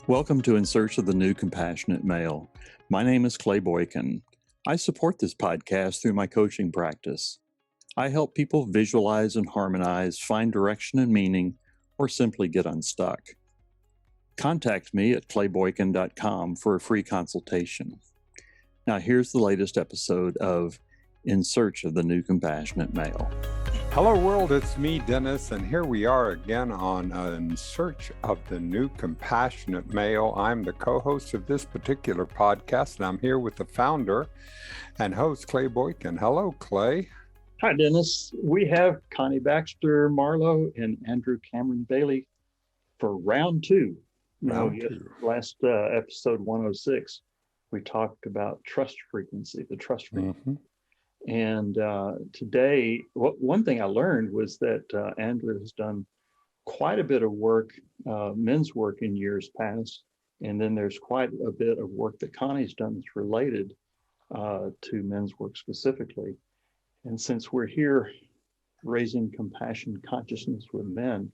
Welcome to In Search of the New Compassionate Male. My name is Clay Boykin. I support this podcast through my coaching practice. I help people visualize and harmonize, find direction and meaning, or simply get unstuck. Contact me at clayboykin.com for a free consultation. Now here's the latest episode of In Search of the New Compassionate Male. Hello world, it's me, Dennis, and here we are again on In Search of the New Compassionate Male. I'm the co-host of this particular podcast, and I'm here with the founder and host, Clay Boykin. Hello, Clay. Hi, Dennis. We have Connie Baxter Marlowe and Andrew Cameron Bailey for round two. Last episode 106, we talked about trust frequency, the trust frequency. Mm-hmm. And today, one thing I learned was that Andrew has done quite a bit of work, men's work in years past. And then there's quite a bit of work that Connie's done that's related to men's work specifically. And since we're here raising compassion consciousness with men,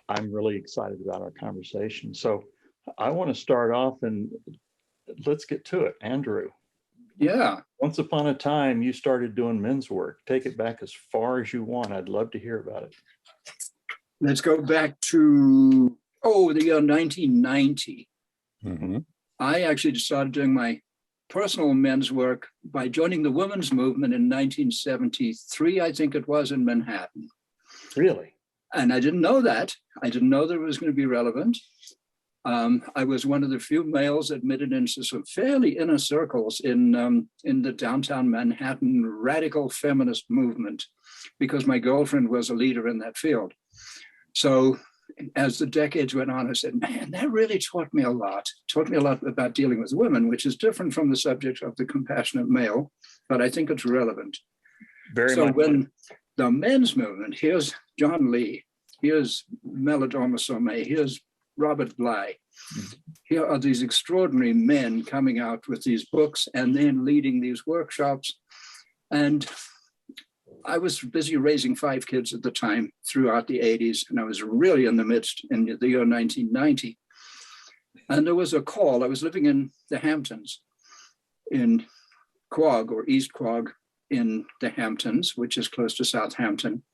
I'm really excited about our conversation. So I want to start off and let's get to it. Andrew. Yeah. Once upon a time, you started doing men's work. Take it back as far as you want. I'd love to hear about it. Let's go back to, the year 1990. Mm-hmm. I actually started doing my personal men's work by joining the women's movement in 1973, I think it was, in Manhattan. Really? And I didn't know that. I didn't know that it was going to be relevant. I was one of the few males admitted into some fairly inner circles in the downtown Manhattan radical feminist movement, because my girlfriend was a leader in that field. So as the decades went on, I said, man, that really taught me a lot about dealing with women, which is different from the subject of the compassionate male, but I think it's relevant. Very so much. When the men's movement, here's John Lee, here's Melodorma Somé, here's Robert Bly. Here are these extraordinary men coming out with these books and then leading these workshops. And I was busy raising 5 kids at the time throughout the 80s, and I was really in the midst in the year 1990. And there was a call. I was living in the Hamptons, in Quogue or East Quogue in the Hamptons, which is close to Southampton.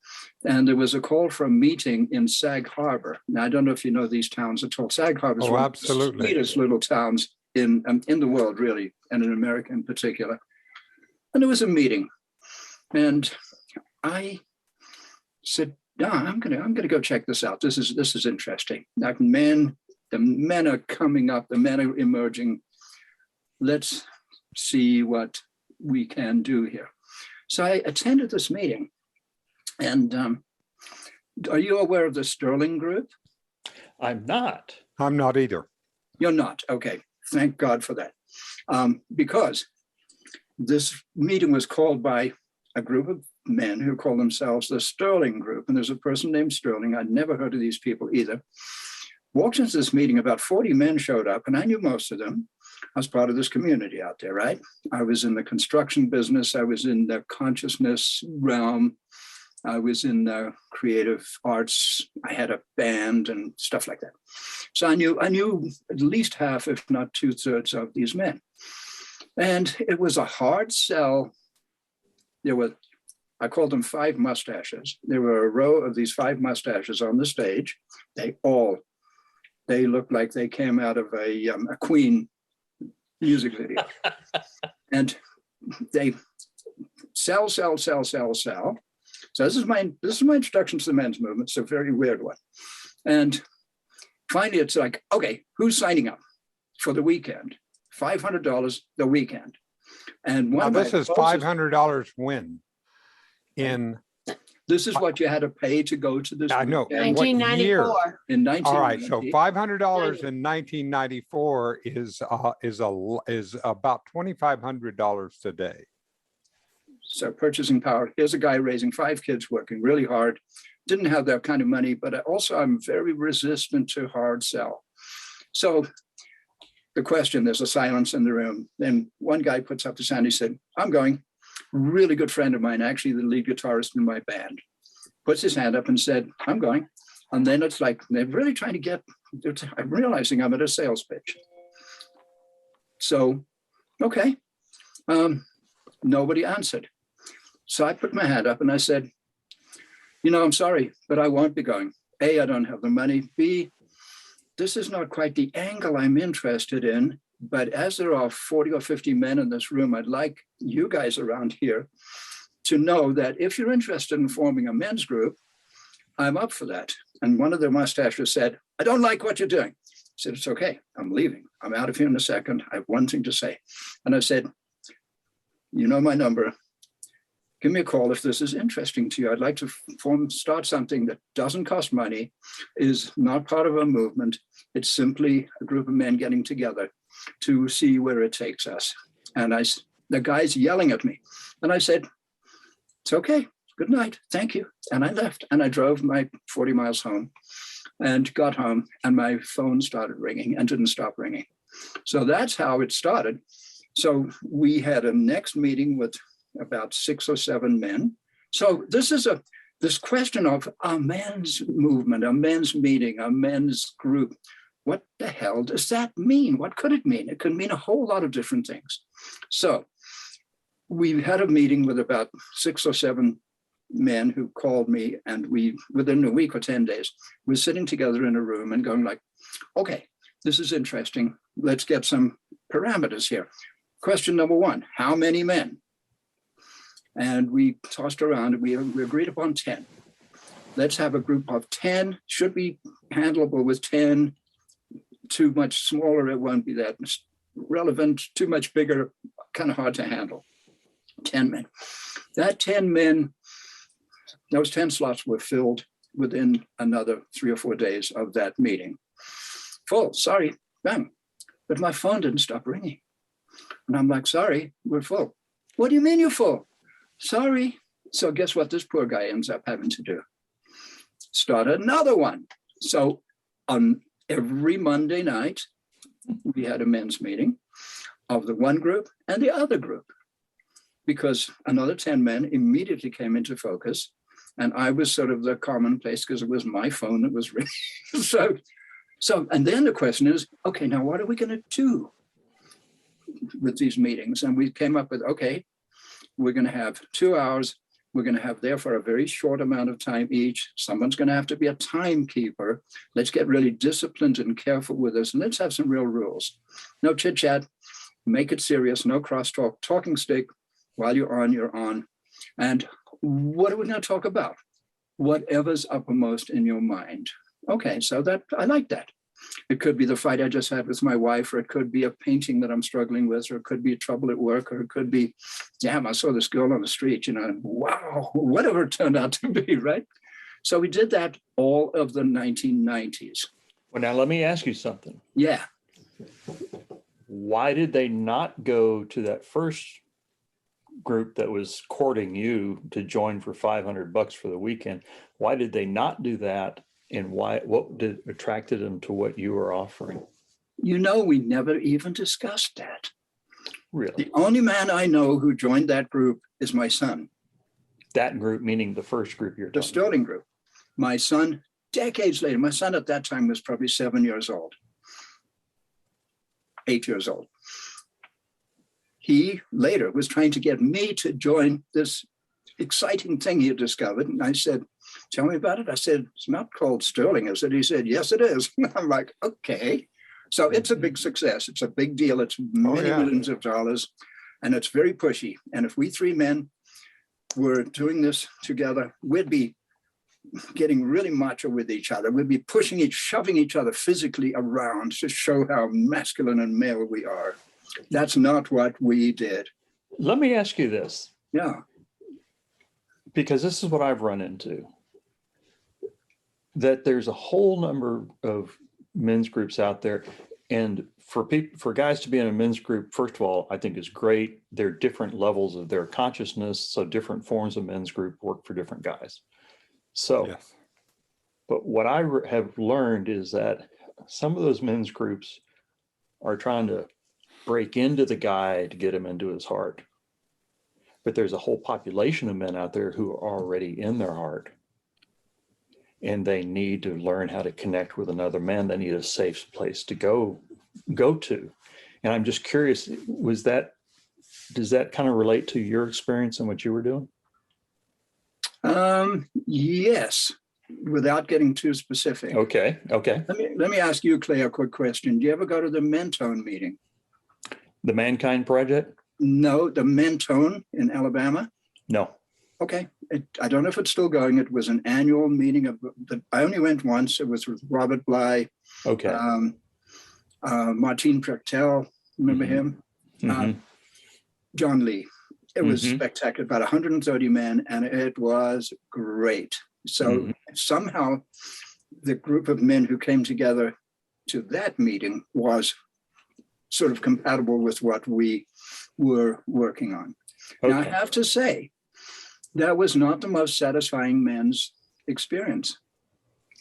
And there was a call for a meeting in Sag Harbor. Now, I don't know if you know these towns at all. Sag Harbor is one of the sweetest little towns in the world, really, and in America in particular. And there was a meeting. And I said, no, I'm gonna go check this out. This is interesting. Like the men are coming up, the men are emerging. Let's see what we can do here. So I attended this meeting. And are you aware of the Sterling Group? I'm not. I'm not either. You're not. Okay. Thank God for that. Because this meeting was called by a group of men who call themselves the Sterling Group. And there's a person named Sterling. I'd never heard of these people either. Walked into this meeting, about 40 men showed up, and I knew most of them. I was part of this community out there, right? I was in the construction business. I was in the consciousness realm. I was in the creative arts. I had a band and stuff like that. So I knew at least half, if not 2/3 of these men. And it was a hard sell. I called them 5 mustaches. There were a row of these 5 mustaches on the stage. They looked like they came out of a Queen music video. And they sell. So this is my introduction to the men's movement. It's a very weird one. And finally, it's like, okay, who's signing up for the weekend? $500 the weekend. And now this is $500 when? This is what you had to pay to go to this. I know. 1994. In 1994. All right, so $500 in 1994 is about $2,500 today. So purchasing power. Here's a guy raising 5 kids, working really hard. Didn't have that kind of money, but also I'm very resistant to hard sell. So the question, there's a silence in the room. Then one guy puts up his hand. He said, I'm going. Really good friend of mine, actually the lead guitarist in my band, puts his hand up and said, I'm going. And then it's like, they're really trying to get I'm realizing I'm at a sales pitch. So, okay, nobody answered. So I put my hand up and I said, I'm sorry, but I won't be going. A, I don't have the money. B, this is not quite the angle I'm interested in. But as there are 40 or 50 men in this room, I'd like you guys around here to know that if you're interested in forming a men's group, I'm up for that. And one of the mustachers said, I don't like what you're doing. I said, it's okay. I'm leaving. I'm out of here in a second. I have one thing to say. And I said, you know my number. Give me a call if this is interesting to you. I'd like to start something that doesn't cost money, is not part of a movement. It's simply a group of men getting together to see where it takes us. And the guy's yelling at me. And I said, it's okay. Good night. Thank you. And I left and I drove my 40 miles home and got home and my phone started ringing and didn't stop ringing. So that's how it started. So we had a next meeting with about 6 or 7 men. So this is this question of a men's movement, a men's meeting, a men's group. What the hell does that mean? What could it mean? It could mean a whole lot of different things. So we had a meeting with about 6 or 7 men who called me, and we, within a week or 10 days, we're sitting together in a room and going like, okay, this is interesting. Let's get some parameters here. Question number 1, how many men? And we tossed around and we agreed upon 10. Let's have a group of 10, should be handleable with 10. Too much smaller, it won't be that relevant. Too much bigger, kind of hard to handle. 10 men. That 10 men, those 10 slots were filled within another 3 or 4 days of that meeting. Full, sorry, bang. But my phone didn't stop ringing. And I'm like, sorry, we're full. What do you mean you're full? Sorry. So guess what this poor guy ends up having to do? Start another one. So on every Monday night, we had a men's meeting of the one group and the other group, because another 10 men immediately came into focus. And I was sort of the commonplace because it was my phone that was ringing. So, and then the question is, okay, now what are we going to do with these meetings? And we came up with, okay, we're going to have 2 hours. We're going to have therefore a very short amount of time each. Someone's going to have to be a timekeeper. Let's get really disciplined and careful with this. And let's have some real rules. No chit chat, make it serious, no crosstalk, talking stick. While you're on, you're on. And what are we going to talk about? Whatever's uppermost in your mind. Okay, so that I like that. It could be the fight I just had with my wife, or it could be a painting that I'm struggling with, or it could be trouble at work, or it could be, damn, I saw this girl on the street, wow, whatever it turned out to be, right? So we did that all of the 1990s. Well, now let me ask you something. Yeah. Why did they not go to that first group that was courting you to join for $500 for the weekend? Why did they not do that? And what attracted them to what you were offering? We never even discussed that. Really? The only man I know who joined that group is my son. That group, meaning the first group you're talking about? The Sterling group. My son, decades later, my son at that time was probably 7 years old, 8 years old. He later was trying to get me to join this exciting thing he had discovered. And I said, tell me about it. I said, it's not called Sterling, is it? He said, yes, it is. I'm like, okay. So it's a big success. It's a big deal. It's many millions of dollars, and it's very pushy. And if we 3 men were doing this together, we'd be getting really macho with each other. We'd be shoving each other physically around to show how masculine and male we are. That's not what we did. Let me ask you this. Yeah. Because this is what I've run into, that there's a whole number of men's groups out there. And for guys to be in a men's group, first of all, I think is great. There are different levels of their consciousness. So different forms of men's group work for different guys. So, yes. But what I have learned is that some of those men's groups are trying to break into the guy to get him into his heart. But there's a whole population of men out there who are already in their heart. and they need to learn how to connect with another man. They need a safe place to go to. And I'm just curious, does that kind of relate to your experience and what you were doing? Yes, without getting too specific. Okay. Let me ask you, Clay, a quick question. Do you ever go to the Mentone Meeting? The Mankind Project? No, the Mentone in Alabama? No. Okay. I don't know if it's still going. It was an annual meeting I only went once. It was with Robert Bly. Okay. Martine Prechtel, remember him? John Lee. It was spectacular, about 130 men, and it was great. So somehow the group of men who came together to that meeting was sort of compatible with what we were working on. Okay. Now, I have to say, that was not the most satisfying men's experience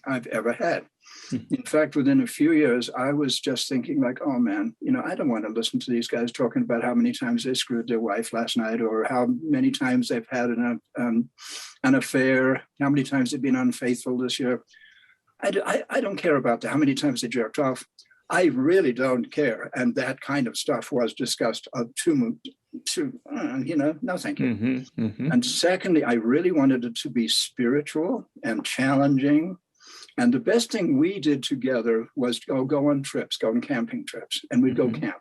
I've ever had. In fact, within a few years, I was just thinking like, oh man, I don't want to listen to these guys talking about how many times they screwed their wife last night, or how many times they've had an affair, how many times they've been unfaithful this year. I don't care about that, how many times they jerked off. I really don't care. And that kind of stuff was discussed no, thank you. And secondly, I really wanted it to be spiritual and challenging. And the best thing we did together was go on trips, go on camping trips, and we'd go camp.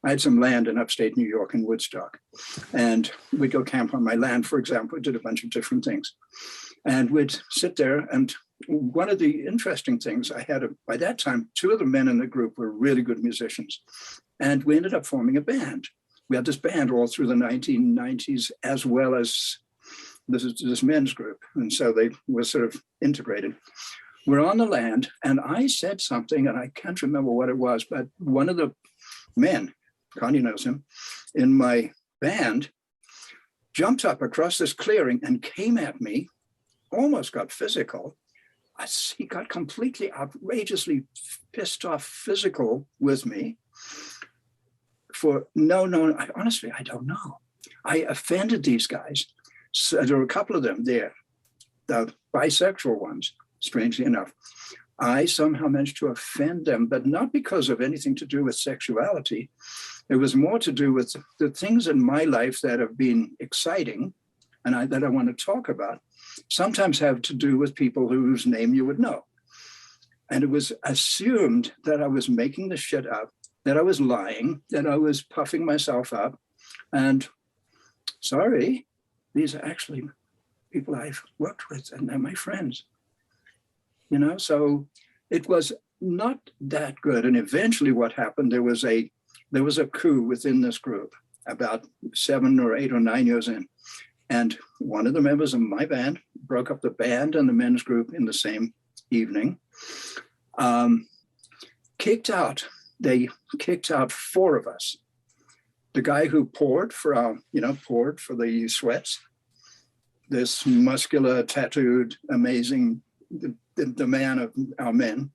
I had some land in upstate New York in Woodstock, and we'd go camp on my land, for example. We did a bunch of different things. And we'd sit there, and one of the interesting things I had, by that time, two of the men in the group were really good musicians, and we ended up forming a band. We had this band all through the 1990s, as well as this men's group, and so they were sort of integrated. We're on the land, and I said something, and I can't remember what it was, but one of the men, Connie knows him, in my band, jumped up across this clearing and came at me, almost got physical. He got completely outrageously pissed off physical with me for, honestly, I don't know. I offended these guys. So there were a couple of them there, the bisexual ones, strangely enough. I somehow managed to offend them, but not because of anything to do with sexuality. It was more to do with the things in my life that have been exciting and that I want to talk about, sometimes have to do with people whose name you would know. And it was assumed that I was making the shit up, that I was lying, that I was puffing myself up. And sorry, these are actually people I've worked with and they're my friends. So it was not that good. And eventually what happened, there was a coup within this group about 7 or 8 or 9 years in. And one of the members of my band broke up the band and the men's group in the same evening. They kicked out 4 of us. The guy who poured for the sweats, this muscular, tattooed, amazing, the man of our men,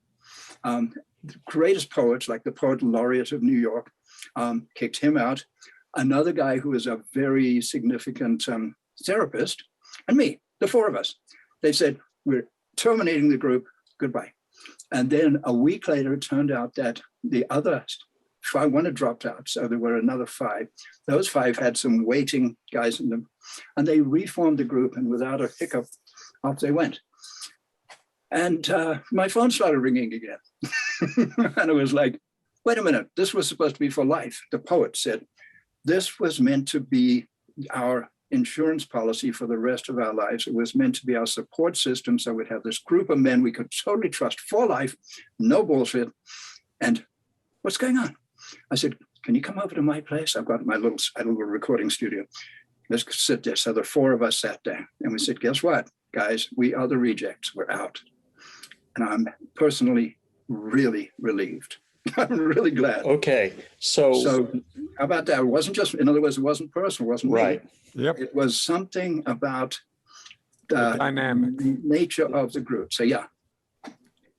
the greatest poets, like the poet laureate of New York, kicked him out. Another guy who is a very significant therapist, and me, the 4 of us. They said, we're terminating the group, goodbye. And then a week later, it turned out that the other 5 had dropped out. So there were another 5. Those 5 had some waiting guys in them. And they reformed the group, and without a hiccup, off they went. And my phone started ringing again. And it was like, wait a minute, this was supposed to be for life. The poet said, this was meant to be our insurance policy for the rest of our lives. It was meant to be our support system. So we'd have this group of men we could totally trust for life, no bullshit. And what's going on? I said, can you come over to my place? I've got my little recording studio. Let's sit there. So the 4 of us sat there and we said, guess what, guys? We are the rejects. We're out. And I'm personally really relieved. I'm really glad. Okay. So how about that? It wasn't just, in other words, it wasn't personal, it wasn't right. Me. Yep. It was something about the dynamic nature of the group. So yeah.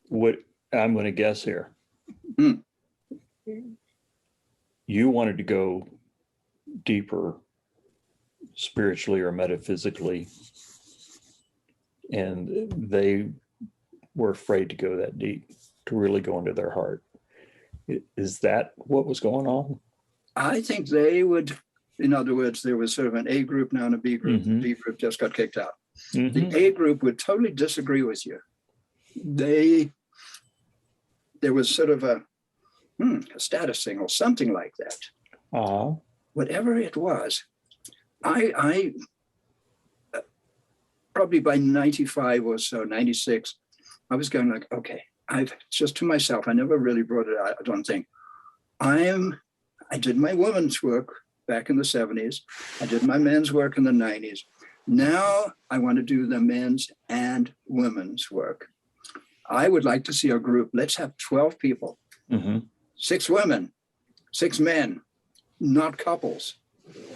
What I'm going to guess here. You wanted to go deeper spiritually or metaphysically, and they were afraid to go that deep, to really go into their heart. Is that what was going on? I think they would, in other words, there was sort of an A group now and a B group. Mm-hmm. The B group just got kicked out. Mm-hmm. The A group would totally disagree with you. There was sort of a status thing or something like that. Uh-huh. Whatever it was, I probably by 95 or so, 96, I was going like, okay, I've just to myself, I never really brought it out, I don't think. I did my women's work back in the 70s. I did my men's work in the 90s. Now I want to do the men's and women's work. I would like to see a group. Let's have 12 people, 6 women, 6 men, not couples,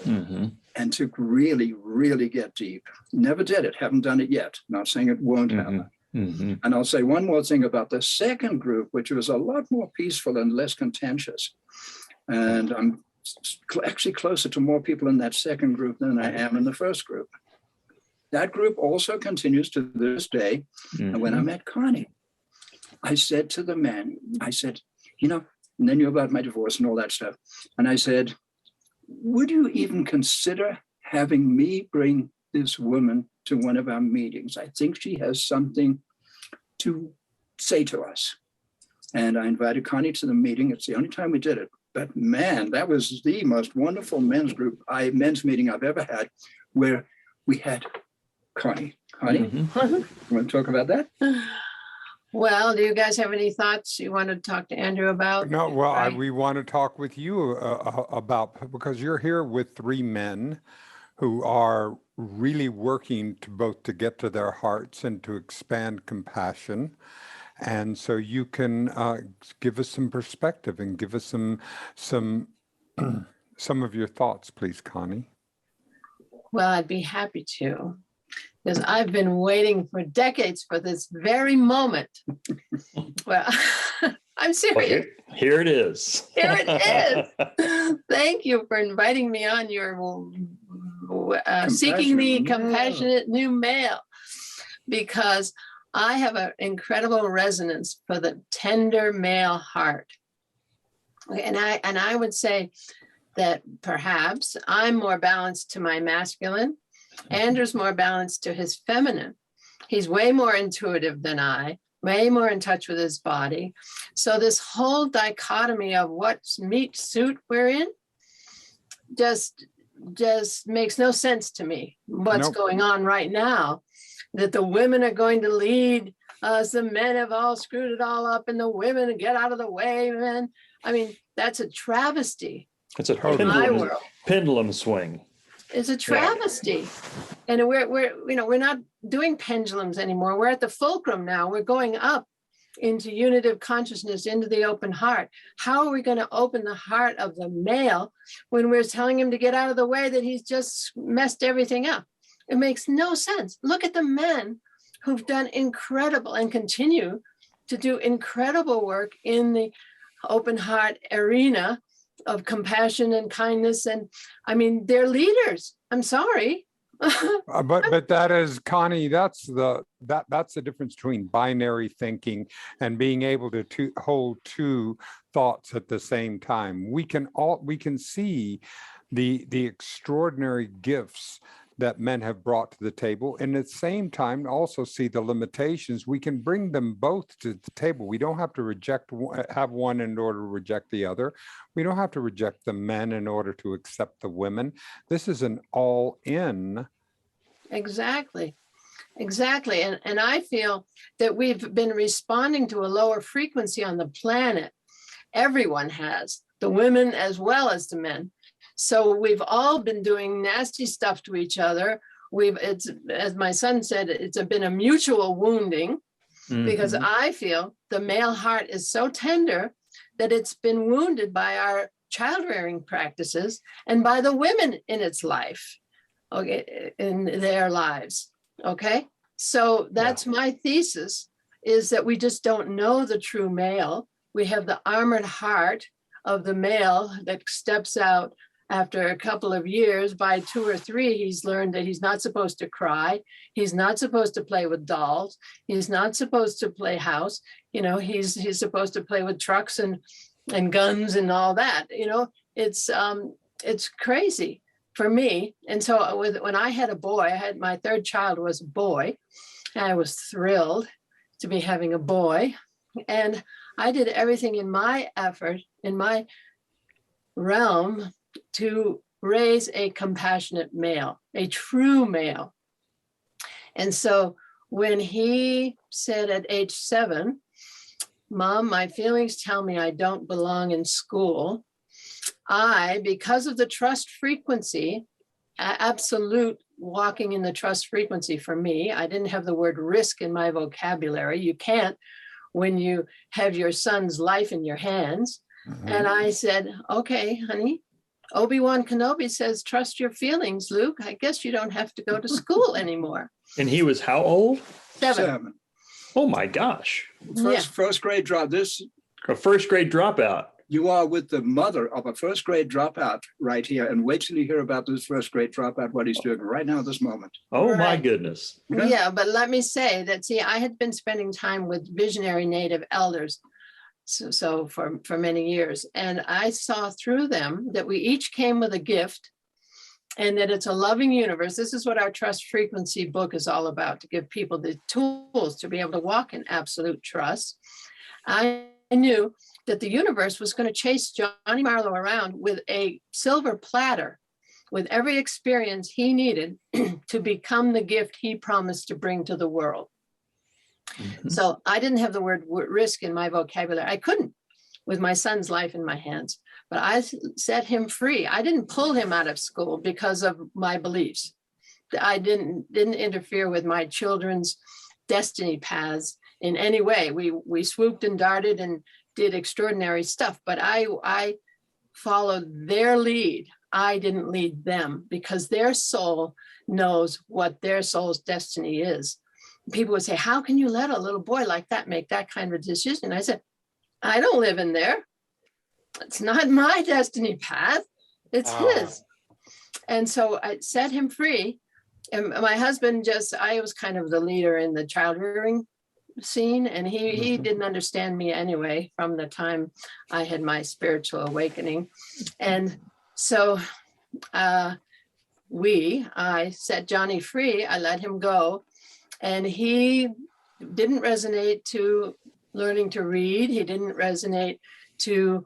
and to really, really get deep. Never did it. Haven't done it yet. Not saying it won't happen. And I'll say one more thing about the second group, which was a lot more peaceful and less contentious. And I'm actually closer to more people in that second group than I am in the first group. That group also continues to this day. And when I met Connie, I said to the men, I said, and then knew about my divorce and all that stuff. And I said, would you even consider having me bring this woman to one of our meetings? I think she has something to say to us. And I invited Connie to the meeting. It's the only time we did it. But man, that was the most wonderful men's meeting I've ever had, where we had Connie. Connie, you want to talk about that? Well, do you guys have any thoughts you want to talk to Andrew about? No, well, we want to talk with you about, because you're here with 3 men who are really working to get to their hearts and to expand compassion. And so you can give us some perspective and give us some of your thoughts, please, Connie. Well, I'd be happy to, because I've been waiting for decades for this very moment. Well, I'm serious. Well, here it is. Here it is. Thank you for inviting me on your Seeking the Compassionate New Male, because I have an incredible resonance for the tender male heart. And I would say that perhaps I'm more balanced to my masculine. Andrew's more balanced to his feminine. He's way more intuitive than I, way more in touch with his body. So this whole dichotomy of what meat suit we're in just makes no sense to me. What's going on right now, that the women are going to lead us, the men have all screwed it all up, and the women get out of the way, man. I mean, that's a travesty. It's a pendulum swing. It's a travesty. And we're not doing pendulums anymore. We're at the fulcrum now. We're going up into unitive consciousness, into the open heart. How are we going to open the heart of the male when we're telling him to get out of the way, that he's just messed everything up? It makes no sense. Look at the men who've done incredible and continue to do incredible work in the open heart arena of compassion and kindness. And I mean, they're leaders. I'm sorry. But that is, Connie, that's the difference between binary thinking and being able to hold 2 thoughts at the same time. We can see the extraordinary gifts that men have brought to the table, and at the same time also see the limitations. We can bring them both to the table. We don't have to have one in order to reject the other. We don't have to reject the men in order to accept the women. This is an all-in. Exactly. And I feel that we've been responding to a lower frequency on the planet. Everyone has, the women as well as the men. So we've all been doing nasty stuff to each other. It's, as my son said, it's been a mutual wounding, because I feel the male heart is so tender that it's been wounded by our child rearing practices and by the women in its life, okay, in their lives. Okay. So that's my thesis, is that we just don't know the true male. We have the armored heart of the male that steps out after a couple of years, by 2 or 3, he's learned that he's not supposed to cry. He's not supposed to play with dolls. He's not supposed to play house. He's supposed to play with trucks and guns and all that. It's crazy for me. And so when I had a boy, my 3rd child was a boy. I was thrilled to be having a boy. And I did everything in my effort, in my realm, to raise a compassionate male, a true male. And so when he said at age 7, Mom, my feelings tell me I don't belong in school, because of the trust frequency, absolute walking in the trust frequency for me, I didn't have the word risk in my vocabulary. You can't when you have your son's life in your hands. Mm-hmm. And I said, okay, honey, Obi-Wan Kenobi says, trust your feelings, Luke. I guess you don't have to go to school anymore. And he was how old? 7. Oh my gosh. First grade drop. A first grade dropout. You are with the mother of a first grade dropout right here. And wait till you hear about this first grade dropout, what he's doing right now, this moment. Oh my goodness. Yeah, but let me say that, I had been spending time with visionary Native elders so for many years. And I saw through them that we each came with a gift and that it's a loving universe. This is what our trust frequency book is all about, to give people the tools to be able to walk in absolute trust. I knew that the universe was going to chase Johnny Marlowe around with a silver platter with every experience he needed to become the gift he promised to bring to the world. Mm-hmm. So I didn't have the word risk in my vocabulary. I couldn't with my son's life in my hands, but I set him free. I didn't pull him out of school because of my beliefs. I didn't interfere with my children's destiny paths in any way. We swooped and darted and did extraordinary stuff, but I followed their lead. I didn't lead them because their soul knows what their soul's destiny is. People would say, how can you let a little boy like that make that kind of decision? I said, I don't live in there. It's not my destiny path. It's his. And so I set him free. And my husband I was kind of the leader in the child rearing scene. And he didn't understand me anyway from the time I had my spiritual awakening. And so I set Johnny free. I let him go. And he didn't resonate to learning to read. He didn't resonate to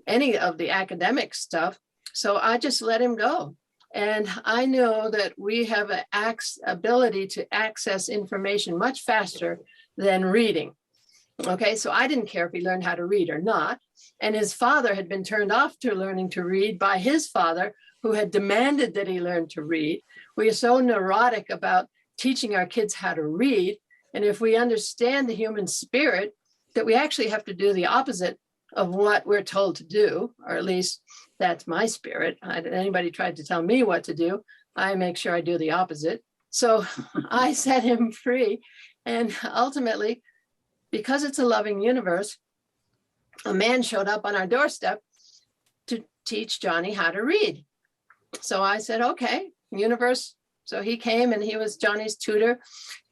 any of the academic stuff. So I just let him go. And I know that we have an ability to access information much faster than reading. Okay, so I didn't care if he learned how to read or not. And his father had been turned off to learning to read by his father, who had demanded that he learn to read. We are so neurotic about teaching our kids how to read. And if we understand the human spirit, that we actually have to do the opposite of what we're told to do, or at least that's my spirit. Anybody tried to tell me what to do, I make sure I do the opposite. So I set him free. And ultimately, because it's a loving universe, a man showed up on our doorstep to teach Johnny how to read. So I said, okay, universe. So he came and he was Johnny's tutor.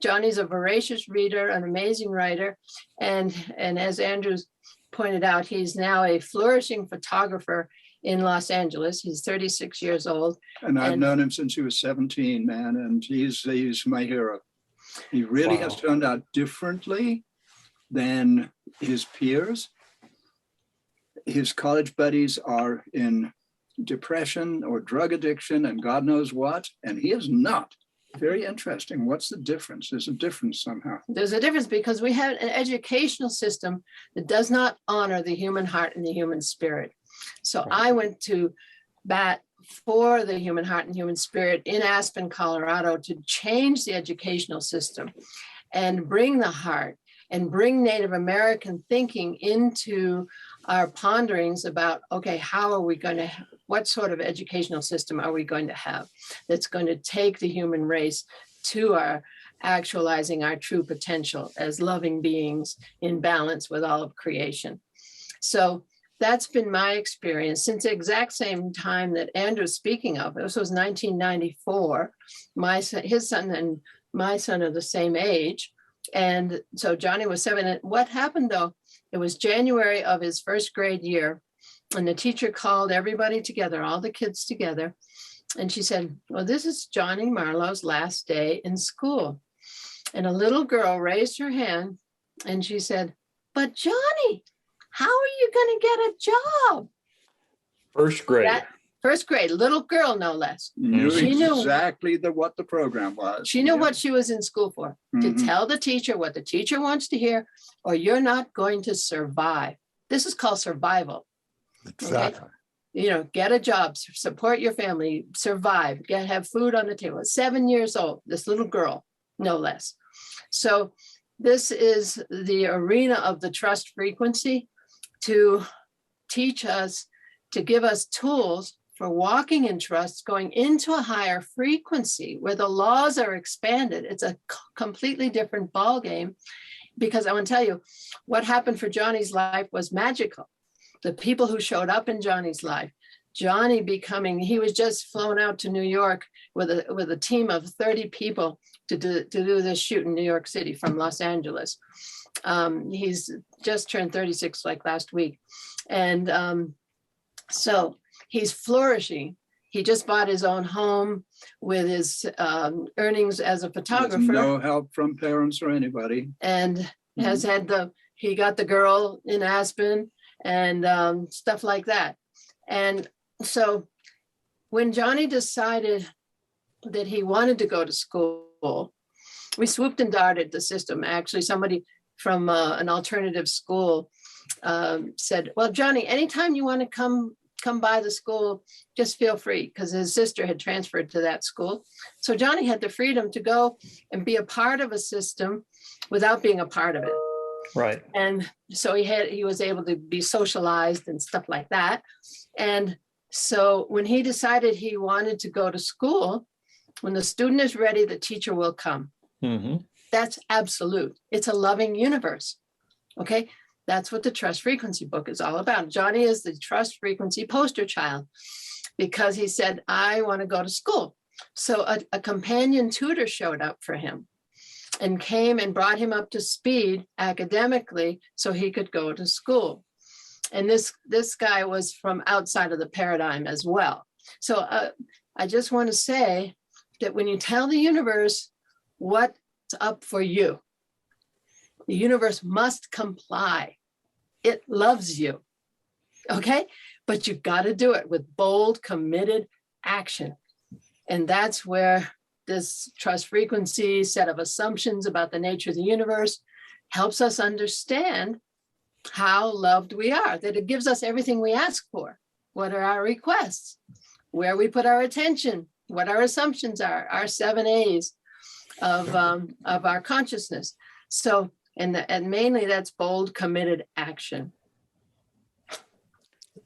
Johnny's a voracious reader, an amazing writer. And as Andrew's pointed out, he's now a flourishing photographer in Los Angeles. He's 36 years old. And I've known him since he was 17, man. And he's my hero. He really has turned out differently than his peers. His college buddies are in depression or drug addiction and God knows what, and he is not. Very interesting. What's the difference? There's a difference somehow. There's a difference because we have an educational system that does not honor the human heart and the human spirit. So I went to bat for the human heart and human spirit in Aspen, Colorado, to change the educational system and bring the heart and bring Native American thinking into our ponderings about, okay, how are we going to, what sort of educational system are we going to have that's going to take the human race to our actualizing our true potential as loving beings in balance with all of creation. So that's been my experience since the exact same time that Andrew's speaking of. This was 1994. His son and my son are the same age. And so Johnny was 7. And what happened though, it was January of his first grade year. And the teacher called everybody together, all the kids together. And she said, well, this is Johnny Marlowe's last day in school. And a little girl raised her hand and she said, but Johnny, how are you going to get a job? First grade. First grade, little girl, no less. She knew exactly what the program was. She knew what she was in school for, to tell the teacher what the teacher wants to hear, or you're not going to survive. This is called survival. Exactly. Okay? Get a job, support your family, survive, have food on the table. 7 years old, this little girl, no less. So this is the arena of the trust frequency to teach us, to give us tools for walking in trust, going into a higher frequency where the laws are expanded. It's a completely different ballgame, because I want to tell you what happened for Johnny's life was magical. The people who showed up in Johnny's life, Johnny he was just flown out to New York with a team of 30 people to do this shoot in New York City from Los Angeles. He's just turned 36 like last week. And so he's flourishing. He just bought his own home with his earnings as a photographer. With no help from parents or anybody. And has had he got the girl in Aspen and stuff like that. And so when Johnny decided that he wanted to go to school, we swooped and darted the system. Actually, somebody from an alternative school said, well, Johnny, anytime you want to come by the school, just feel free, because his sister had transferred to that school. So Johnny had the freedom to go and be a part of a system without being a part of it. Right. And so he was able to be socialized and stuff like that. And so when he decided he wanted to go to school, when the student is ready, the teacher will come. Mm-hmm. That's absolute. It's a loving universe. Okay. That's what the trust frequency book is all about. Johnny is the trust frequency poster child because he said, I want to go to school. So a companion tutor showed up for him and came and brought him up to speed academically so he could go to school. And this guy was from outside of the paradigm as well. So I just want to say that when you tell the universe what's up for you, the universe must comply. It loves you, okay? But you've got to do it with bold, committed action. And that's where this trust frequency set of assumptions about the nature of the universe helps us understand how loved we are, that it gives us everything we ask for. What are our requests? Where we put our attention, what our assumptions are, our 7 A's of our consciousness. So, and mainly that's bold, committed action.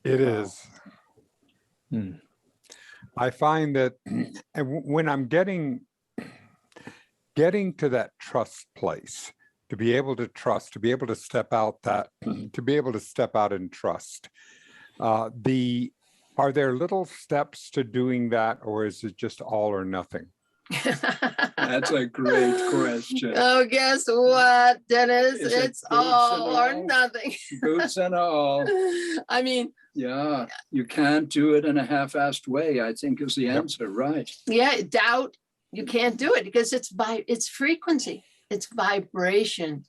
It is. I find that when I'm getting to that trust place, to be able to trust, to be able to step out in trust, are there little steps to doing that, or is it just all or nothing? That's a great question. Oh, guess what, Dennis? It's all or nothing. Boots and all. I mean, yeah, you can't do it in a half-assed way, I think is the answer, right? Yeah, doubt, you can't do it because it's frequency, it's vibration,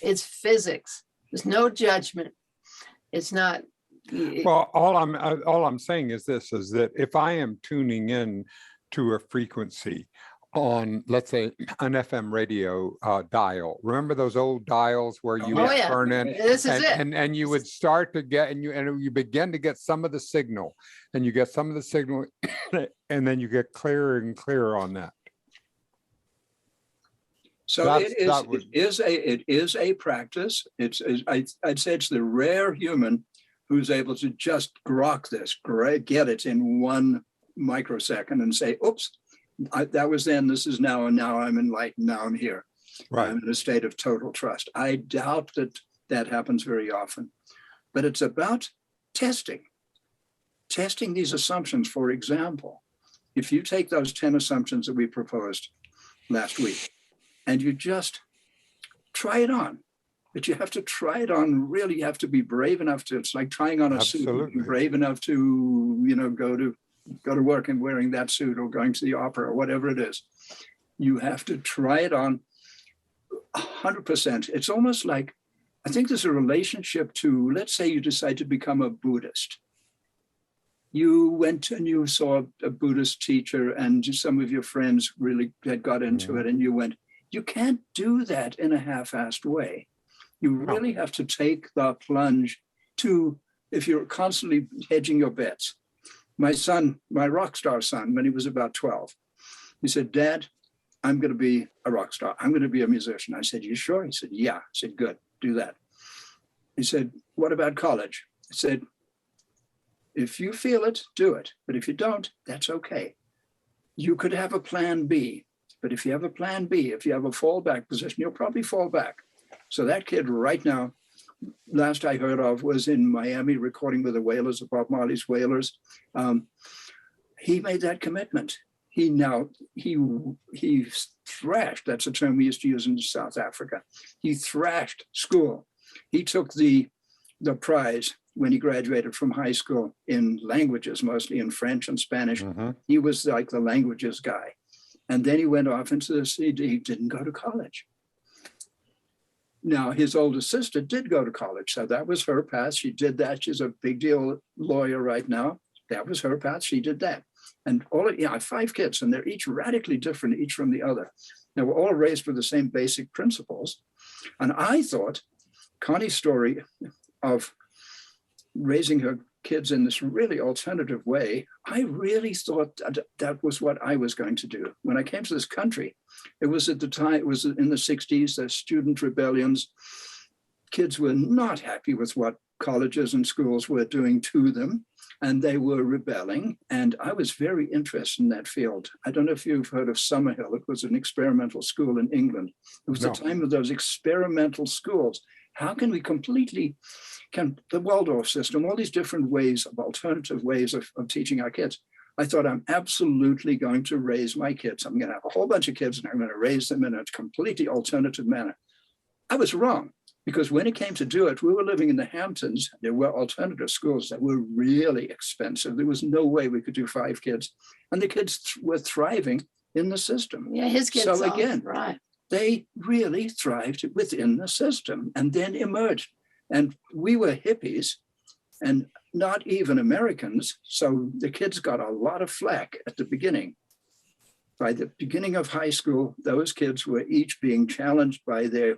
it's physics. There's no judgment. It's not. Well, all I'm saying is this: is that if I am tuning in to a frequency on, let's say, an FM radio dial. Remember those old dials where you would turn in, and you would start to get, and you begin to get some of the signal, and you get some of the signal, and then you get clearer and clearer on that. So it is a practice. I'd say it's the rare human who's able to just grok this, get it in 1 microsecond and say, oops, that was then, this is now, and now I'm enlightened, now I'm here. Right. I'm in a state of total trust. I doubt that happens very often, but it's about testing these assumptions. For example, if you take those 10 assumptions that we proposed last week and you just try it on, but you have to try it on, really, you have to be brave enough to, it's like trying on a suit, brave enough to, go to work and wearing that suit, or going to the opera, or whatever it is. You have to try it on 100%. It's almost like, I think there's a relationship to, let's say you decide to become a Buddhist. You went and you saw a Buddhist teacher and some of your friends really had got into it, and you went, you can't do that in a half-assed way. You really have to take the plunge to, if you're constantly hedging your bets. My son, my rock star son, when he was about 12, he said, Dad, I'm going to be a rock star. I'm going to be a musician. I said, you sure? He said, yeah. I said, good, do that. He said, what about college? I said, if you feel it, do it. But if you don't, that's okay. You could have a plan B. But if you have a plan B, if you have a fallback position, you'll probably fall back. So that kid right now, last I heard of, was in Miami recording with the Wailers, the Bob Marley's Wailers. He made that commitment. He thrashed, that's a term we used to use in South Africa. He thrashed school. He took the prize when he graduated from high school in languages, mostly in French and Spanish. He was like the languages guy. And then he went off into the city. He didn't go to college. Now, his older sister did go to college, so that was her path. She did that. She's a big deal lawyer right now. That was her path. She did that. And I have 5 kids, and they're each radically different, each from the other. Now, we're all raised with the same basic principles. And I thought Connie's story of raising her kids in this really alternative way, I really thought that was what I was going to do. When I came to this country, it was at the time, it was in the 60s, the student rebellions. Kids were not happy with what colleges and schools were doing to them, and they were rebelling. And I was very interested in that field. I don't know if you've heard of Summerhill. It was an experimental school in England. It was the time of those experimental schools. How can we the Waldorf system, all these different ways of alternative ways of teaching our kids. I thought, I'm absolutely going to raise my kids. I'm going to have a whole bunch of kids and I'm going to raise them in a completely alternative manner. I was wrong, because when it came to do it, we were living in the Hamptons. There were alternative schools that were really expensive. There was no way we could do 5 kids. And the kids were thriving in the system. Yeah, his kids. So again, right. They really thrived within the system and then emerged. And we were hippies and not even Americans. So the kids got a lot of flack at the beginning. By the beginning of high school, those kids were each being challenged by their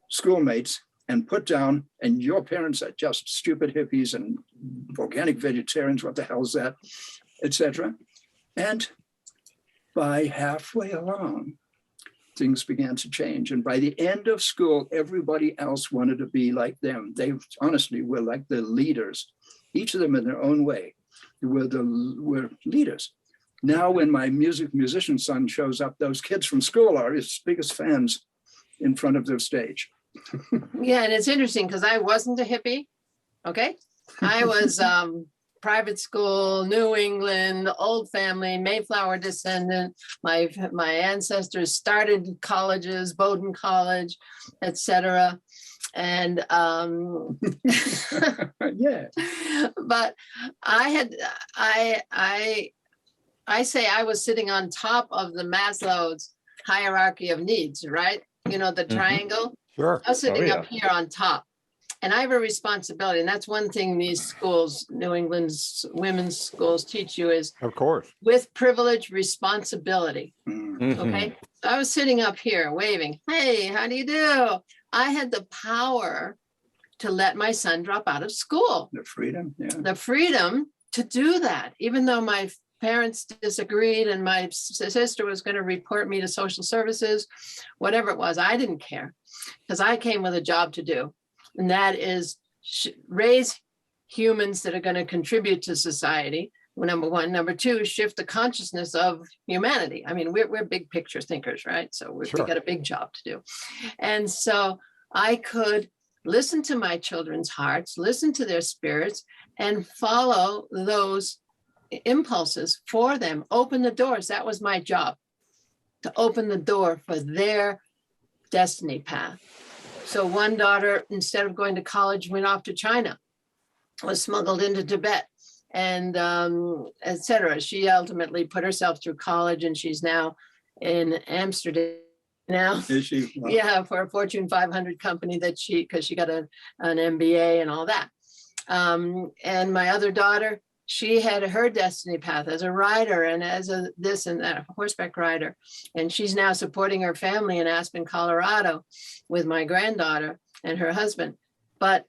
schoolmates and put down, and your parents are just stupid hippies and organic vegetarians, what the hell is that, etc. And by halfway along, things began to change. And by the end of school, everybody else wanted to be like them. They honestly were like the leaders, each of them in their own way, were leaders. Now, when my musician son shows up, those kids from school are his biggest fans in front of their stage. Yeah, and it's interesting because I wasn't a hippie, okay? I was private school, New England, old family, Mayflower descendant. My ancestors started colleges, Bowdoin College, etc. And yeah. But I say I was sitting on top of the Maslow's hierarchy of needs, right? You know, the triangle. Sure. I was sitting up here on top. And I have a responsibility. And that's one thing these schools, New England's women's schools, teach you is, of course, with privilege, responsibility. Okay. So I was sitting up here waving, hey, how do you do? I had the power to let my son drop out of school. The freedom. Yeah. The freedom to do that, even though my parents disagreed and my sister was going to report me to social services, whatever it was, I didn't care because I came with a job to do. And that is raise humans that are going to contribute to society. Number one. Number two, shift the consciousness of humanity. I mean, we're big picture thinkers, right? So we've got a big job to do. And so I could listen to my children's hearts, listen to their spirits, and follow those impulses for them. Open the doors. That was my job, to open the door for their destiny path. So one daughter, instead of going to college, went off to China, was smuggled into Tibet, and etc. She ultimately put herself through college, and she's now in Amsterdam now. Is she? Wow. Yeah, for a Fortune 500 company because she got an MBA and all that. And my other daughter, she had her destiny path as a rider and as a this and that horseback rider. And she's now supporting her family in Aspen, Colorado with my granddaughter and her husband. But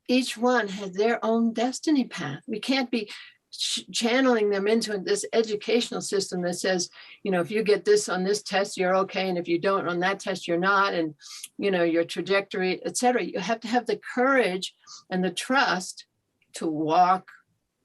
each one has their own destiny path. We can't be channeling them into this educational system that says, you know, if you get this on this test, you're okay. And if you don't on that test, you're not. And, you know, your trajectory, et cetera. You have to have the courage and the trust to walk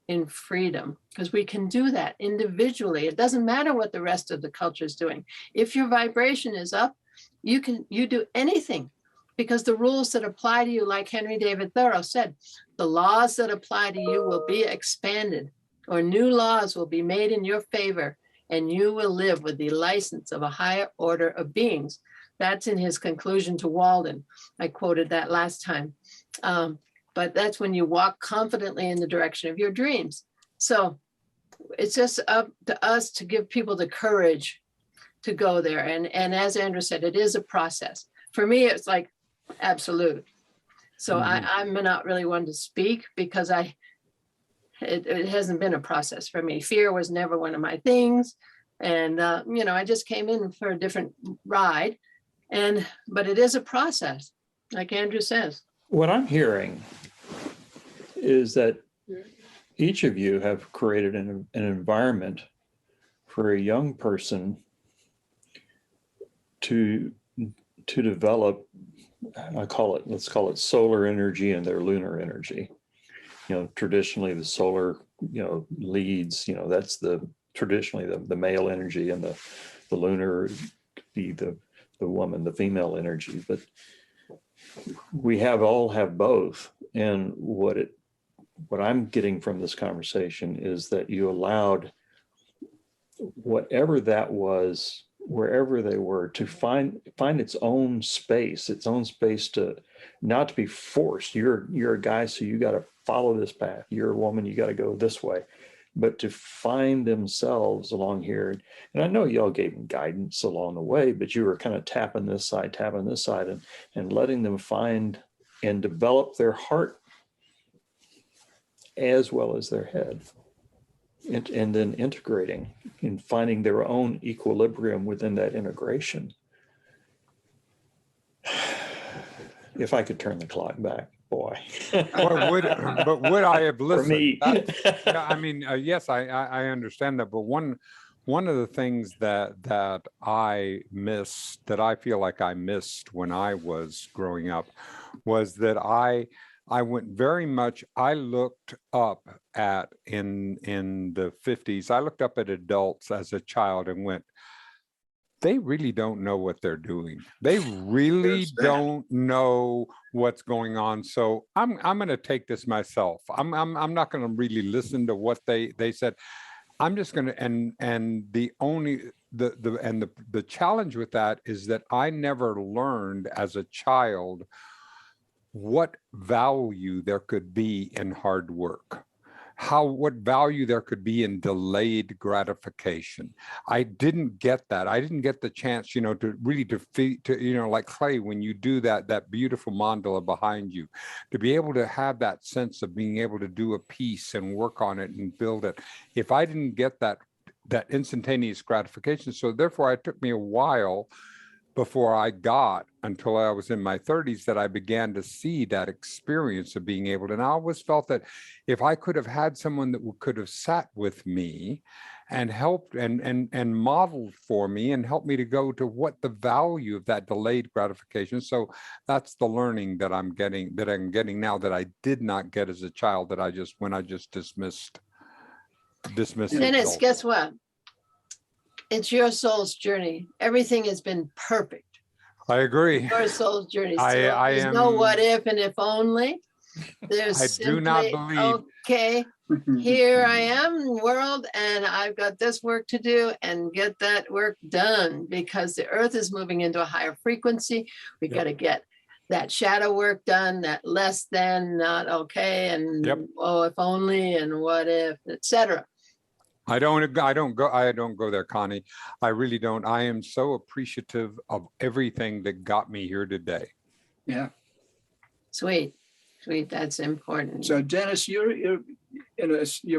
in freedom, because we can do that individually. It doesn't matter what the rest of the culture is doing. If your vibration is up, you do anything, because the rules that apply to you, like Henry David Thoreau said, the laws that apply to you will be expanded, or new laws will be made in your favor, and you will live with the license of a higher order of beings. That's in his conclusion to Walden. I quoted that last time. But that's when you walk confidently in the direction of your dreams. So it's just up to us to give people the courage to go there. And as Andrew said, it is a process. For me, it's like absolute. So I'm not really one to speak, because it hasn't been a process for me. Fear was never one of my things. And, you know, I just came in for a different ride. But it is a process, like Andrew says. What I'm hearing is that each of you have created an environment for a young person to develop, let's call it solar energy and their lunar energy. You know, traditionally the solar, you know, leads, you know, that's traditionally the male energy, and the lunar, the woman, the female energy. But we all have both. And what I'm getting from this conversation is that you allowed whatever that was, wherever they were, to find its own space to not to be forced. You're a guy, so you got to follow this path. You're a woman, you got to go this way. But to find themselves along here. And I know y'all gave them guidance along the way, but you were kind of tapping this side, and letting them find and develop their heart as well as their head. And then integrating and finding their own equilibrium within that integration. If I could turn the clock back, boy. Well, would I have listened? For me. I mean, yes, I understand that. But one of the things that I missed, that I feel like I missed when I was growing up, was that I went very much, I looked up at, in the 50s, I looked up at adults as a child and went, they really don't know what they're doing. They really don't know what's going on. So I'm going to take this myself. I'm not going to really listen to what they said. I'm just going to, and the challenge with that is that I never learned as a child what value there could be in hard work, what value there could be in delayed gratification. I didn't get that. I didn't get the chance, you know, to really you know, like Clay, when you do that beautiful mandala behind you, to be able to have that sense of being able to do a piece and work on it and build it. If I didn't get that instantaneous gratification, so therefore it took me a while before I got, until I was in my 30s, that I began to see that experience of being able to, and I always felt that if I could have had someone that could have sat with me and helped and modeled for me and helped me to go to what the value of that delayed gratification. So that's the learning that I'm getting now that I did not get as a child, that I just dismissed. Dennis, guess what? It's your soul's journey. Everything has been perfect. I agree. Your soul's journey. So I there's am. no what if and if only. There's I do not simply, believe. okay, here I am, world, and I've got this work to do and get that work done because the earth is moving into a higher frequency. We got to get that shadow work done, that less than, not okay, and oh, if only, and what if, etc. I don't go there, Connie. I really don't. I am so appreciative of everything that got me here today. Yeah. Sweet. That's important. So Dennis, you're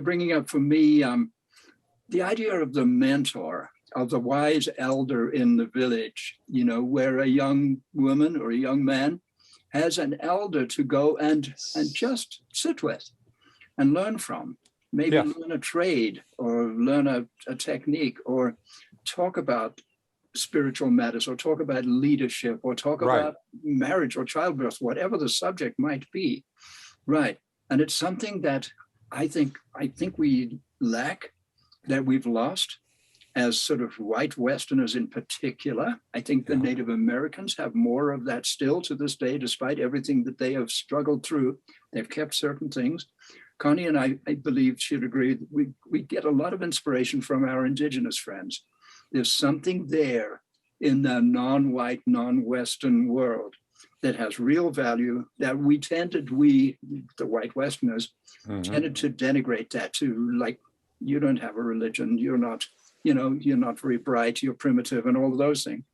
bringing up for me the idea of the mentor, of the wise elder in the village, where a young woman or a young man has an elder to go and just sit with and learn from, maybe learn a trade or learn a technique or talk about spiritual matters or talk about leadership or talk about marriage or childbirth, whatever the subject might be. Right. And it's something that I think we lack, that we've lost as sort of white Westerners in particular. I think the Native Americans have more of that still to this day, despite everything that they have struggled through. They've kept certain things. Connie and I believe she'd agree that we get a lot of inspiration from our indigenous friends. There's something there in the non-white, non-Western world that has real value that the white Westerners, tended to denigrate that to, like, you don't have a religion, you're not very bright, you're primitive, and all of those things.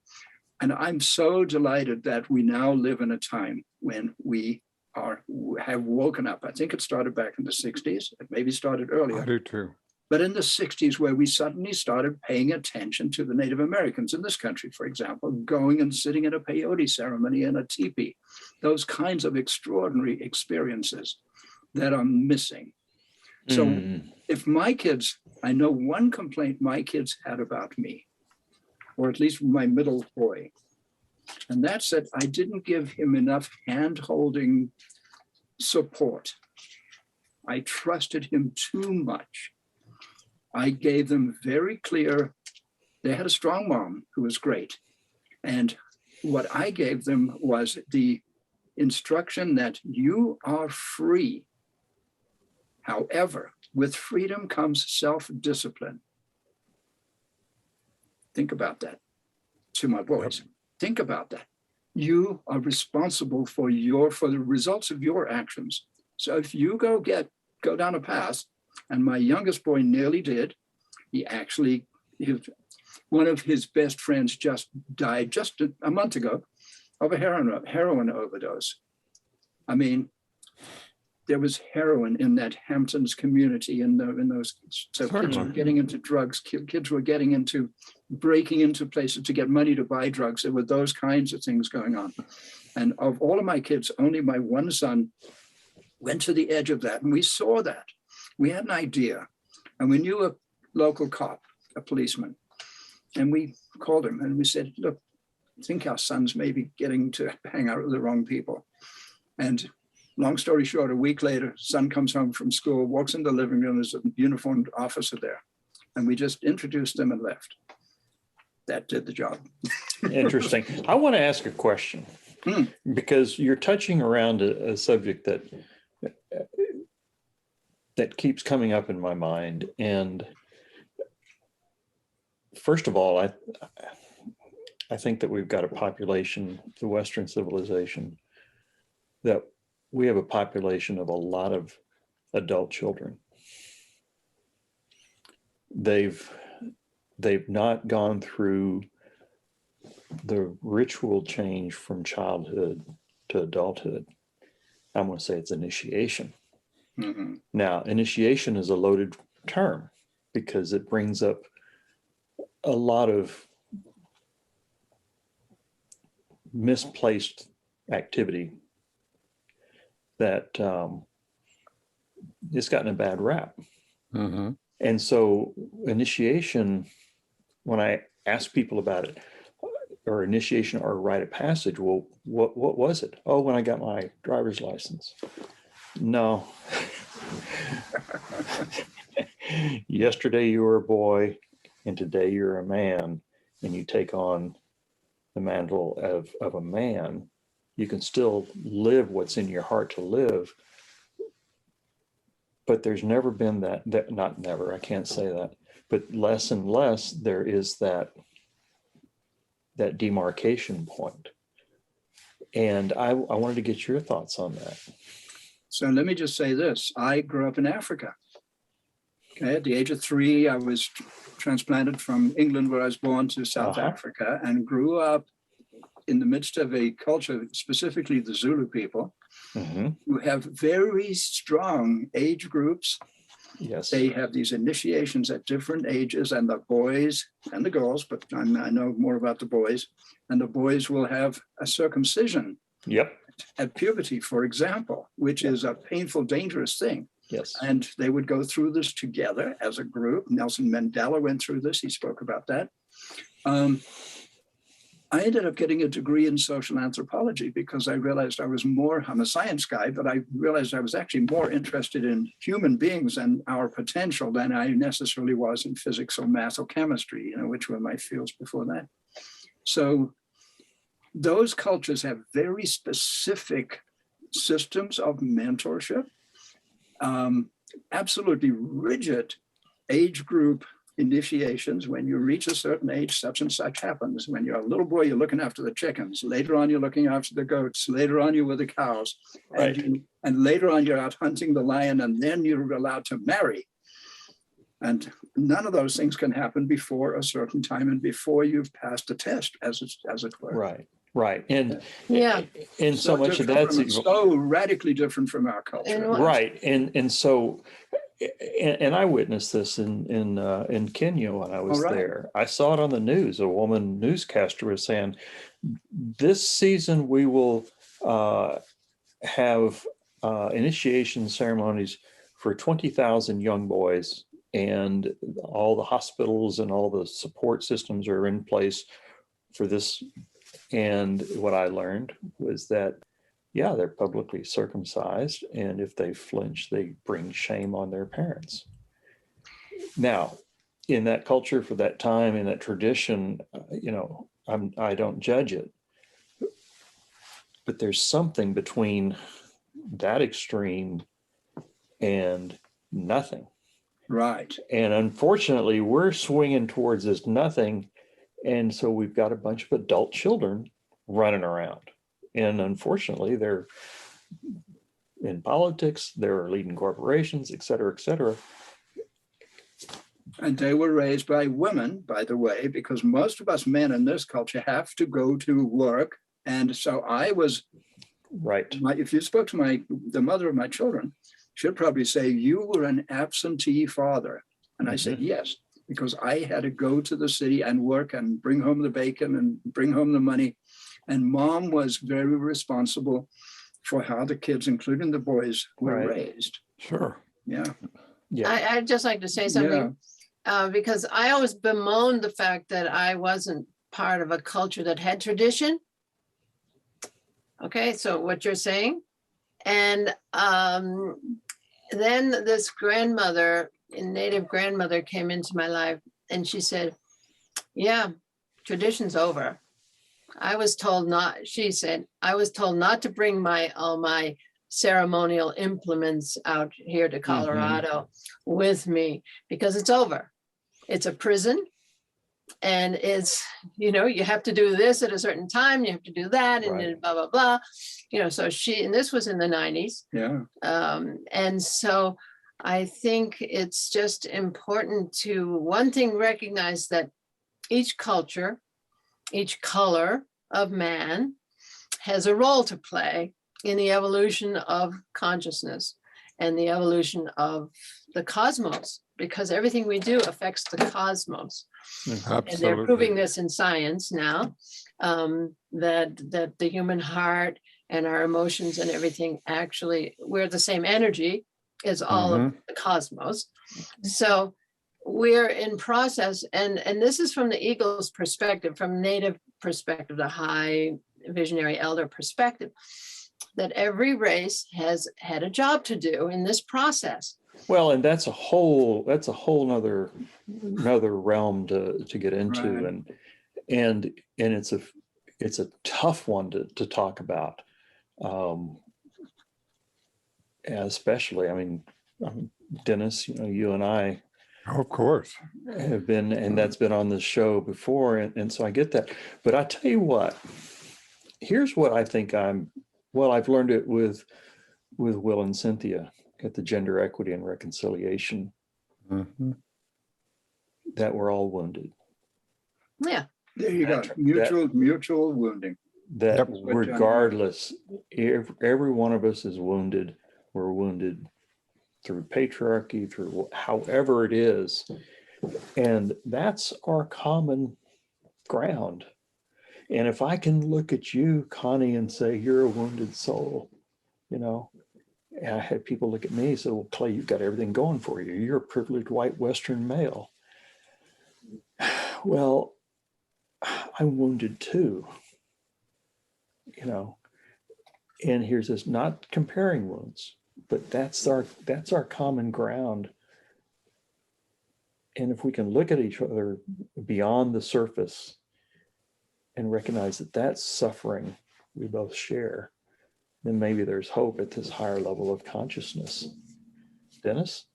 And I'm so delighted that we now live in a time when we have woken up. I think it started back in the 60s, it maybe started earlier. I do too. But in the 60s, where we suddenly started paying attention to the Native Americans in this country, for example, going and sitting at a peyote ceremony in a teepee, those kinds of extraordinary experiences that are missing. So if my kids, I know one complaint my kids had about me, or at least my middle boy, and that's that I didn't give him enough hand-holding support. I trusted him too much. I gave them very clear, they had a strong mom who was great. And what I gave them was the instruction that you are free. However, with freedom comes self-discipline. Think about that to my boys. Think about that. You are responsible for the results of your actions. So if you go down a path, and my youngest boy nearly did. One of his best friends just died just a month ago of a heroin overdose. I mean, there was heroin in that Hamptons community in those. So kids were getting into drugs. Kids were breaking into places to get money to buy drugs. There were those kinds of things going on. And of all of my kids, only my one son went to the edge of that. And we saw that. We had an idea, and we knew a local cop, a policeman, and we called him and we said, look, I think our son's maybe getting to hang out with the wrong people. And long story short, a week later, son comes home from school, walks in the living room, there's a uniformed officer there. And we just introduced them and left. That did the job. Interesting. I want to ask a question because you're touching around a subject that keeps coming up in my mind. And first of all, I think that we've got a population, the Western civilization, that we have a population of a lot of adult children. They've not gone through the ritual change from childhood to adulthood. I'm going to say it's initiation. Mm-hmm. Now, initiation is a loaded term because it brings up a lot of misplaced activity that it's gotten a bad rap. Mm-hmm. And so initiation, when I ask people about it, or initiation or rite of passage, well, what was it? Oh, when I got my driver's license. No. Yesterday you were a boy and today you're a man and you take on the mantle of a man. You can still live what's in your heart to live, but there's never been that not never, I can't say that, but less and less there is that demarcation point. And I wanted to get your thoughts on that. So let me just say this. I grew up in Africa. Okay, at the age of 3, I was transplanted from England, where I was born, to South Africa, and grew up in the midst of a culture, specifically the Zulu people, who have very strong age groups. Yes. They have these initiations at different ages, and the boys and the girls, but I know more about the boys, and the boys will have a circumcision. Yep. At puberty, for example, which is a painful, dangerous thing. Yes. And they would go through this together as a group. Nelson Mandela went through this. He spoke about that. I ended up getting a degree in social anthropology because I realized I'm a science guy, but I realized I was actually more interested in human beings and our potential than I necessarily was in physics or math or chemistry, which were my fields before that. So those cultures have very specific systems of mentorship, absolutely rigid age group initiations. When you reach a certain age, such and such happens. When you're a little boy, you're looking after the chickens. Later on, you're looking after the goats. Later on, you're with the cows. Right. And later on, you're out hunting the lion, and then you're allowed to marry. And none of those things can happen before a certain time and before you've passed a test, as it were. Right. Right. And Yeah. And so much of that's so radically different from our culture. Right. And so and I witnessed this in Kenya when I was there. I saw it on the news. A woman newscaster was saying, this season we will have initiation ceremonies for 20,000 young boys, and all the hospitals and all the support systems are in place for this. And what I learned was that, yeah, they're publicly circumcised, and if they flinch, they bring shame on their parents. Now, in that culture, for that time, in that tradition, I don't judge it, but there's something between that extreme and nothing. Right. And unfortunately, we're swinging towards this nothing, and so we've got a bunch of adult children running around. And unfortunately, they're in politics, they're leading corporations, et cetera, et cetera. And they were raised by women, by the way, because most of us men in this culture have to go to work. And so I was, right. If you spoke to the mother of my children, she'd probably say, you were an absentee father. And I said, yes, because I had to go to the city and work and bring home the bacon and bring home the money. And mom was very responsible for how the kids, including the boys, were raised. Sure. Yeah. Yeah. I'd just like to say something, because I always bemoaned the fact that I wasn't part of a culture that had tradition. Okay, so what you're saying. And then this native grandmother came into my life, and she said, yeah, tradition's over. I was told not to bring all my ceremonial implements out here to Colorado with me, because it's over. It's a prison, and it's, you have to do this at a certain time, you have to do that, and then blah, blah, blah. So and this was in the 90s. Yeah. And so I think it's just important to, one thing, recognize that each culture, each color of man has a role to play in the evolution of consciousness and the evolution of the cosmos, because everything we do affects the cosmos. Absolutely. And they're proving this in science now, that the human heart and our emotions and everything, actually, we're the same energy as all of the cosmos. So we're in process, and this is from the eagle's perspective, from native perspective, the high visionary elder perspective, that every race has had a job to do in this process. Well, and that's a whole another realm to get into, and it's it's a tough one to talk about. Especially, I mean, Dennis, you and I Of course. have been, and that's been on this show before. And so I get that. But I tell you what, here's what I think I've learned it with Will and Cynthia at the Gender Equity and Reconciliation, that we're all wounded. Yeah. There you go. Mutual wounding. That regardless, every one of us is wounded. We're wounded through patriarchy, through however it is. And that's our common ground. And if I can look at you, Connie, and say, you're a wounded soul, and I had people look at me and say, well, Clay, you've got everything going for you. You're a privileged white Western male. Well, I'm wounded too, and here's this, not comparing wounds, but that's our common ground. And if we can look at each other beyond the surface and recognize that that's suffering we both share, then maybe there's hope at this higher level of consciousness. Dennis?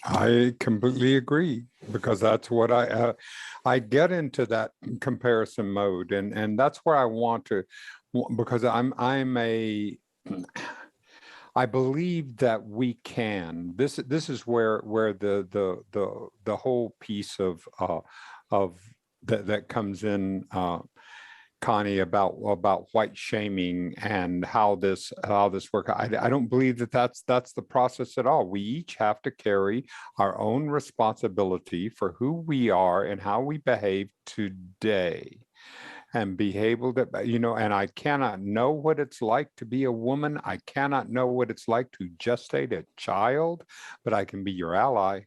I completely agree, because that's what I get into that comparison mode, and that's where I want to, because I believe that we can. This is where the whole piece of that comes in, Connie, about white shaming and how this works. I don't believe that's the process at all. We each have to carry our own responsibility for who we are and how we behave today, and be able to, and I cannot know what it's like to be a woman. I cannot know what it's like to gestate a child, but I can be your ally.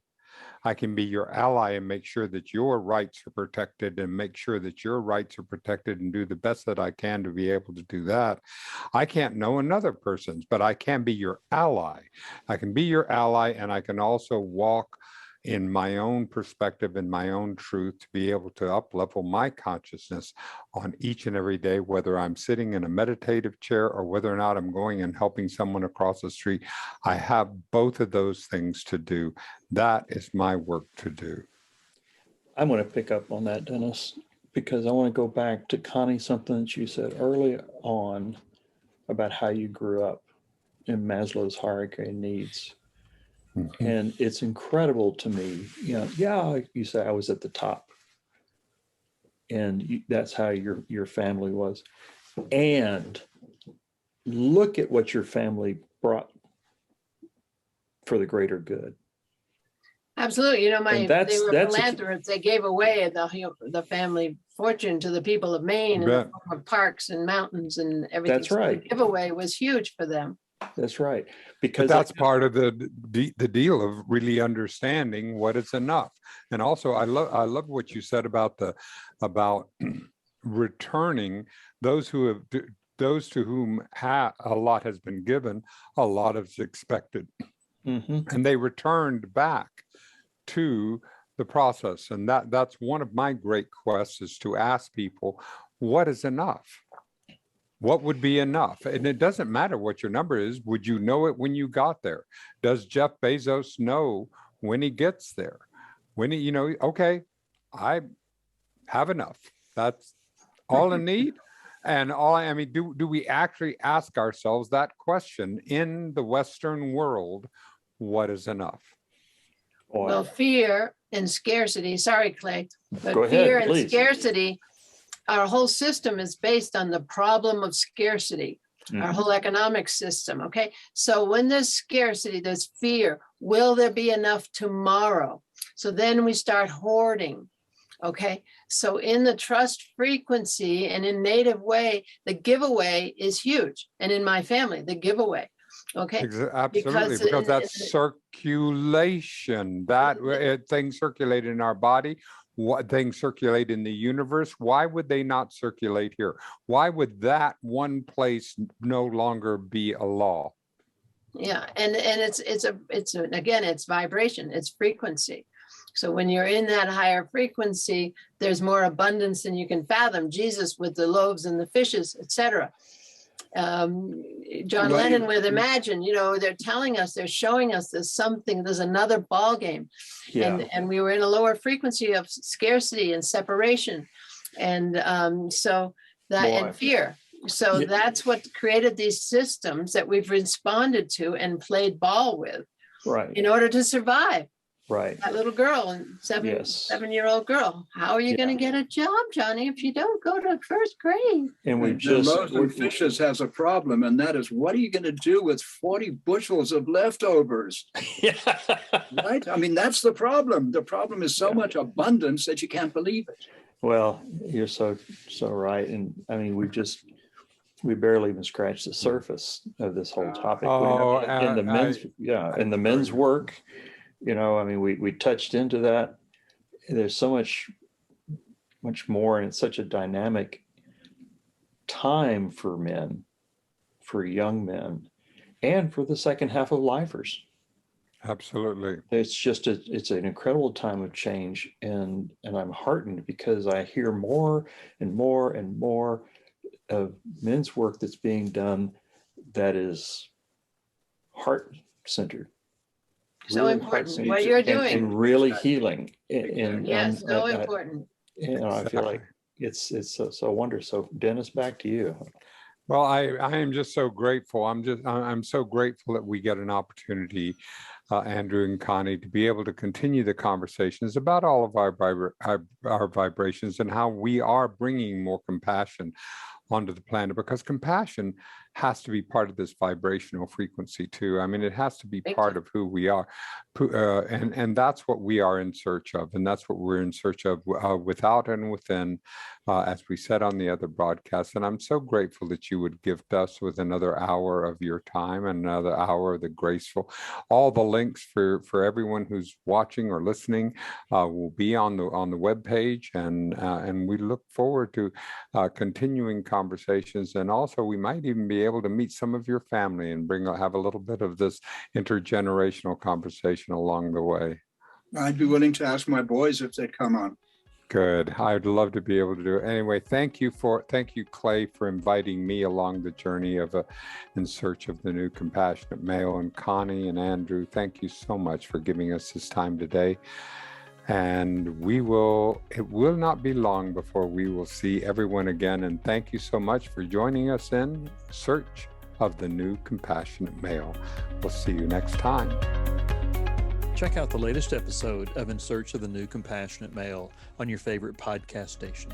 I can be your ally and make sure that your rights are protected, and make sure that your rights are protected, and do the best that I can to be able to do that. I can't know another person's, but I can be your ally. I can be your ally, and I can also walk in my own perspective and my own truth to be able to up-level my consciousness on each and every day, whether I'm sitting in a meditative chair or whether or not I'm going and helping someone across the street. I have both of those things to do. That is my work to do. I want to pick up on that, Dennis, because I want to go back to Connie, something that you said early on about how you grew up in Maslow's hierarchy of needs. And it's incredible to me, you say I was at the top, and that's how your family was. And look at what your family brought for the greater good. Absolutely. They were philanthropists. They gave away the family fortune to the people of Maine in the form of parks and mountains and everything. That's right. So the giveaway was huge for them. That's right. Because that's part of the deal of really understanding what is enough. And also, I love what you said about returning those to whom a lot has been given, a lot is expected, and they returned back to the process. And that's one of my great quests, is to ask people, what is enough? What would be enough? And it doesn't matter what your number is. Would you know it when you got there? Does Jeff Bezos know when he gets there? When he, okay, I have enough. That's all I need. And do we actually ask ourselves that question in the Western world? What is enough? Well, fear and scarcity. Sorry, Clay, but Go ahead, fear please. and scarcity. Our whole system is based on the problem of scarcity, our whole economic system, okay? So when there's scarcity, there's fear. Will there be enough tomorrow? So then we start hoarding, okay? So in the trust frequency and in native way, the giveaway is huge. And in my family, the giveaway, okay? Absolutely, because that's circulation. Things circulate in our body. What things circulate in the universe? Why would they not circulate here? Why would that one place no longer be a law? Yeah, and it's vibration, it's frequency. So when you're in that higher frequency, there's more abundance than you can fathom. Jesus with the loaves and the fishes, etc. John Lennon with Imagine, they're telling us, they're showing us there's something, there's another ball game. Yeah. And we were in a lower frequency of scarcity and separation. And so that, and fear. So that's what created these systems that we've responded to and played ball with, right, in order to survive. Right. That little girl, and seven-year-old girl. How are you going to get a job, Johnny, if you don't go to first grade? And we've the loaves and fishes has a problem, and that is, what are you going to do with 40 bushels of leftovers? Right? I mean, that's the problem. The problem is so much abundance that you can't believe it. Well, you're so right. And I mean, we barely even scratched the surface of this whole topic. In the men's work, I mean, we touched into that. There's so much more, and it's such a dynamic time for men, for young men, and for the second half of lifers. Absolutely. It's an incredible time of change, and I'm heartened because I hear more and more and more of men's work that's being done that is heart-centered. So really important what you're doing, and really healing. So important. I feel like it's so wonderful. So Dennis, back to you. Well, I am just so grateful. I'm so grateful that we get an opportunity, Andrew and Connie, to be able to continue the conversations about all of our vibrations and how we are bringing more compassion onto the planet, because compassion has to be part of this vibrational frequency too. I mean, it has to be part of who we are, and that's what we are in search of, and that's what we're in search of without and within, as we said on the other broadcast. And I'm so grateful that you would gift us with another hour of your time, and another hour of the graceful. All the links for everyone who's watching or listening will be on the webpage, and we look forward to continuing conversations. And also, we might even be able to meet some of your family and have a little bit of this intergenerational conversation along the way. I'd be willing to ask my boys if they'd come on. Good. I'd love to be able to do it. Anyway, thank you, Clay, for inviting me along the journey of in search of the new compassionate male. And Connie and Andrew, thank you so much for giving us this time today. And it will not be long before we will see everyone again. And thank you so much for joining us in search of the new compassionate male. We'll see you next time. Check out the latest episode of In Search of the New Compassionate Male on your favorite podcast station.